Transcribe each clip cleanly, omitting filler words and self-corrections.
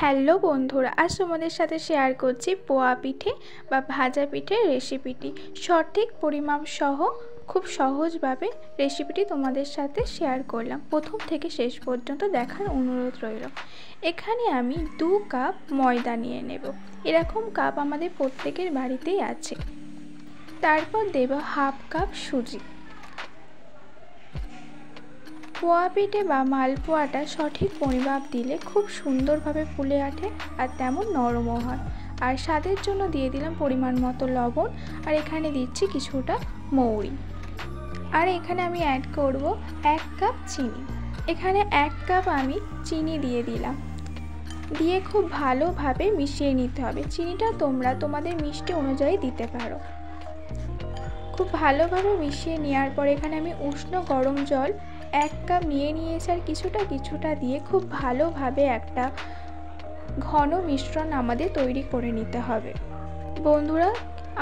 Hello বন্ধুরা, আজ তোমাদের সাথে শেয়ার করছি পোয়া পিঠে বা ভাজা পিঠের রেসিপিটি। সঠিক পরিমাপ সহ খুব সহজভাবে রেসিপিটি তোমাদের সাথে শেয়ার করলাম। প্রথম থেকে শেষ পর্যন্ত দেখার অনুরোধ রইল। এখানে আমি 2 কাপ ময়দা নিয়ে নেব। এরকম কাপ আমাদের প্রত্যেকের বাড়িতেই আছে। তারপর দেব হাফ কাপ সুজি। পোয়া পিঠে বা মালপোয়াটা সঠিক পরিমাপ দিলে খুব সুন্দরভাবে ফুলে ওঠে আর তেমন নরমও হয়। আর স্বাদের জন্য দিয়ে দিলাম পরিমাণ মতো লবণ, আর এখানে দিচ্ছি কিছুটা মৌরি। আর এখানে আমি অ্যাড করব 1 কাপ চিনি। এখানে 1 কাপ আমি চিনি দিয়ে দিলাম। দিয়ে খুব ভালোভাবে মিশিয়ে নিতে হবে। চিনিটা তোমরা তোমাদের মিষ্টি অনুযায়ী দিতে পারো। খুব ভালোভাবে মিশিয়ে নেওয়ার পর এখানে আমি উষ্ণ গরম জল 1 কাপ নিয়েছি, আর কিছুটা দিয়ে খুব ভালোভাবে একটা ঘন মিশ্রণ আমাদের তৈরি করে নিতে হবে। বন্ধুরা,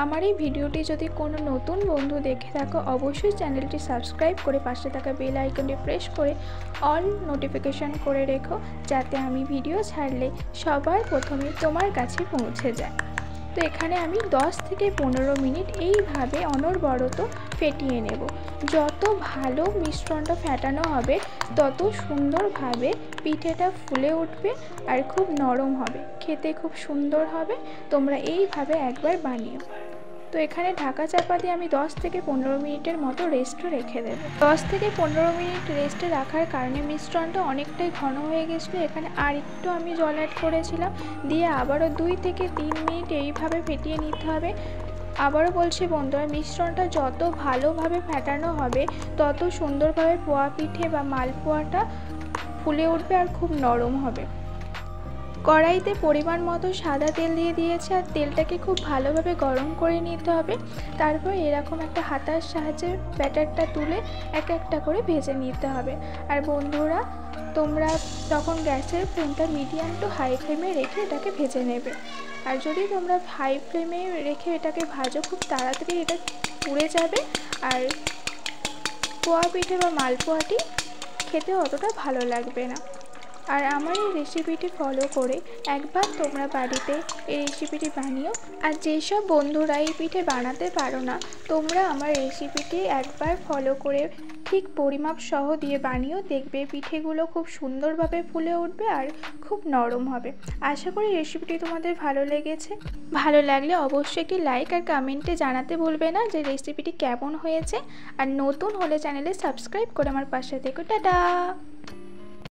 আমার এই ভিডিওটি যদি কোনো নতুন বন্ধু দেখে থাকো, অবশ্যই চ্যানেলটি সাবস্ক্রাইব করে পাশে থাকা বেল আইকনটি প্রেস করে অল নোটিফিকেশন করে রেখো, যাতে আমি ভিডিও ছাড়লে সবার প্রথমে তোমার কাছে পৌঁছে যায়। তো এখানে আমি 10 থেকে 15 মিনিট এইভাবে অনবরত ফেটিয়ে নেব। যত ভালো মিশ্রণটা ফেটানো হবে তত সুন্দরভাবে পিঠেটা ফুলে উঠবে আর খুব নরম হবে, খেতে খুব সুন্দর হবে। তোমরা এইভাবে একবার বানিও। তো এখানে ঢাকা চাপা দিয়ে আমি 10 থেকে 15 মিনিটের মতো রেস্টে রেখে দেবো। 10 থেকে 15 মিনিট রেস্টে রাখার কারণে মিশ্রণটা অনেকটাই ঘন হয়ে গেছিলো। এখানে আর একটু আমি জল অ্যাড করেছিলাম, দিয়ে আবারও 2 থেকে 3 মিনিট এইভাবে ফেটিয়ে নিতে হবে। আবারও বলছি বন্ধুরা, মিশ্রণটা যত ভালোভাবে ফেটানো হবে তত সুন্দরভাবে পোয়া পিঠে বা মালপোয়াটা ফুলে উঠবে আর খুব নরম হবে। কড়াইতে পরিমাণ মতো সাদা তেল দিয়ে দিয়েছি, আর তেলটাকে খুব ভালোভাবে গরম করে নিতে হবে। তারপর এরকম একটা হাতার সাহায্যে ব্যাটারটা তুলে এক একটা করে ভেজে নিতে হবে। আর বন্ধুরা, তোমরা তখন গ্যাসের ফ্লেমটা মিডিয়াম টু হাই ফ্লেমে রেখে এটাকে ভেজে নেবে। আর যদি তোমরা হাই ফ্লেমে রেখে এটাকে ভাজো, খুব তাড়াতাড়ি এটা পুড়ে যাবে আর পোয়া পিঠে বা মালপোয়াটি খেতে অতটা ভালো লাগবে না। আর আমার এই রেসিপিটি ফলো করে একবার তোমরা বাড়িতে এই রেসিপিটি বানিও। আর যেসব বন্ধুরা এই পিঠে বানাতে পারো না, তোমরা আমার রেসিপিটি একবার ফলো করে ঠিক পরিমাপ সহ দিয়ে বানিও, দেখবে পিঠেগুলো খুব সুন্দরভাবে ফুলে উঠবে আর খুব নরম হবে। আশা করি রেসিপিটি তোমাদের ভালো লেগেছে। ভালো লাগলে অবশ্যই একটি লাইক আর কমেন্টে জানাতে ভুলবে না যে রেসিপিটি কেমন হয়েছে। আর নতুন হলে চ্যানেলে সাবস্ক্রাইব করে আমার পাশে থেকো। টাটা।